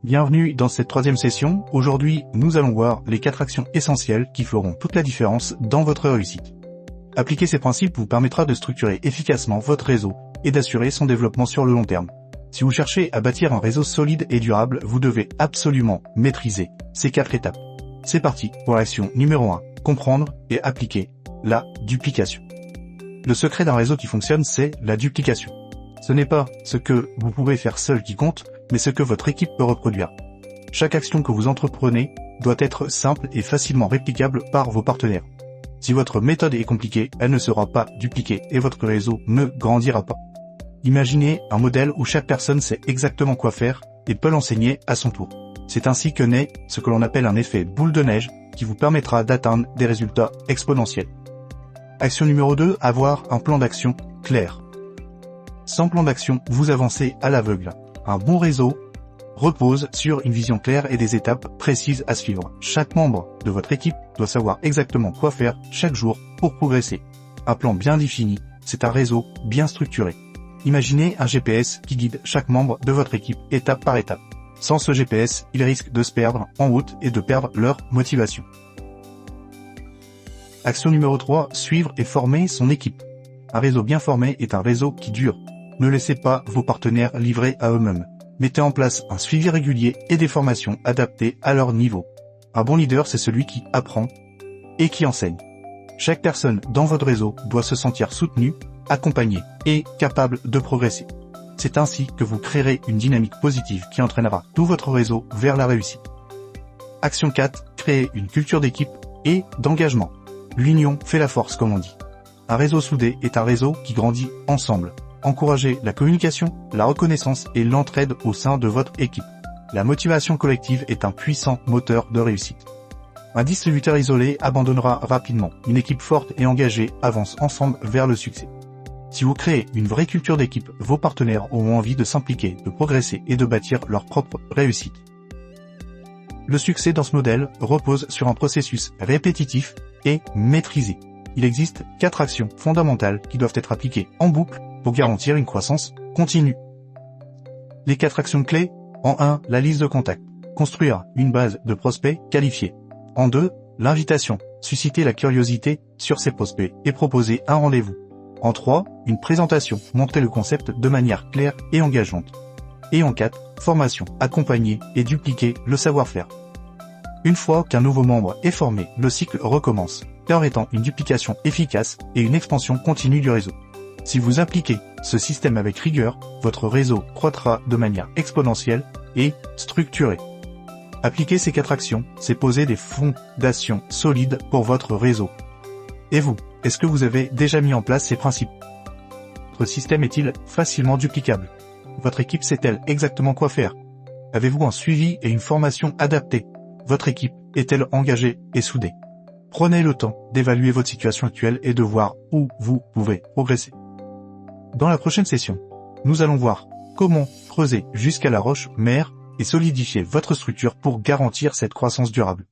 Bienvenue dans cette troisième session. Aujourd'hui, nous allons voir les 4 actions essentielles qui feront toute la différence dans votre réussite. Appliquer ces principes vous permettra de structurer efficacement votre réseau et d'assurer son développement sur le long terme. Si vous cherchez à bâtir un réseau solide et durable, vous devez absolument maîtriser ces 4 étapes. C'est parti pour l'action numéro 1. Comprendre et appliquer la duplication. Le secret d'un réseau qui fonctionne, c'est la duplication. Ce n'est pas ce que vous pouvez faire seul qui compte, mais ce que votre équipe peut reproduire. Chaque action que vous entreprenez doit être simple et facilement réplicable par vos partenaires. Si votre méthode est compliquée, elle ne sera pas dupliquée et votre réseau ne grandira pas. Imaginez un modèle où chaque personne sait exactement quoi faire et peut l'enseigner à son tour. C'est ainsi que naît ce que l'on appelle un effet boule de neige qui vous permettra d'atteindre des résultats exponentiels. Action numéro 2, avoir un plan d'action clair. Sans plan d'action, vous avancez à l'aveugle. Un bon réseau repose sur une vision claire et des étapes précises à suivre. Chaque membre de votre équipe doit savoir exactement quoi faire chaque jour pour progresser. Un plan bien défini, c'est un réseau bien structuré. Imaginez un GPS qui guide chaque membre de votre équipe étape par étape. Sans ce GPS, ils risquent de se perdre en route et de perdre leur motivation. Action numéro 3, suivre et former son équipe. Un réseau bien formé est un réseau qui dure. Ne laissez pas vos partenaires livrés à eux-mêmes. Mettez en place un suivi régulier et des formations adaptées à leur niveau. Un bon leader, c'est celui qui apprend et qui enseigne. Chaque personne dans votre réseau doit se sentir soutenue, accompagnée et capable de progresser. C'est ainsi que vous créerez une dynamique positive qui entraînera tout votre réseau vers la réussite. Action 4, créer une culture d'équipe et d'engagement. L'union fait la force, comme on dit. Un réseau soudé est un réseau qui grandit ensemble. Encouragez la communication, la reconnaissance et l'entraide au sein de votre équipe. La motivation collective est un puissant moteur de réussite. Un distributeur isolé abandonnera rapidement. Une équipe forte et engagée avance ensemble vers le succès. Si vous créez une vraie culture d'équipe, vos partenaires auront envie de s'impliquer, de progresser et de bâtir leur propre réussite. Le succès dans ce modèle repose sur un processus répétitif et maîtrisé. Il existe 4 actions fondamentales qui doivent être appliquées en boucle pour garantir une croissance continue. Les 4 actions clés. En 1, la liste de contacts. Construire une base de prospects qualifiés. En 2, l'invitation. Susciter la curiosité sur ces prospects et proposer un rendez-vous. En 3, une présentation. Montrer le concept de manière claire et engageante. Et en 4, formation. Accompagner et dupliquer le savoir-faire. Une fois qu'un nouveau membre est formé, le cycle recommence, permettant une duplication efficace et une expansion continue du réseau. Si vous appliquez ce système avec rigueur, votre réseau croîtra de manière exponentielle et structurée. Appliquer ces 4 actions, c'est poser des fondations solides pour votre réseau. Et vous, est-ce que vous avez déjà mis en place ces principes? Votre système est-il facilement duplicable? Votre équipe sait-elle exactement quoi faire? Avez-vous un suivi et une formation adaptés? Votre équipe est-elle engagée et soudée? Prenez le temps d'évaluer votre situation actuelle et de voir où vous pouvez progresser. Dans la prochaine session, nous allons voir comment creuser jusqu'à la roche mère et solidifier votre structure pour garantir cette croissance durable.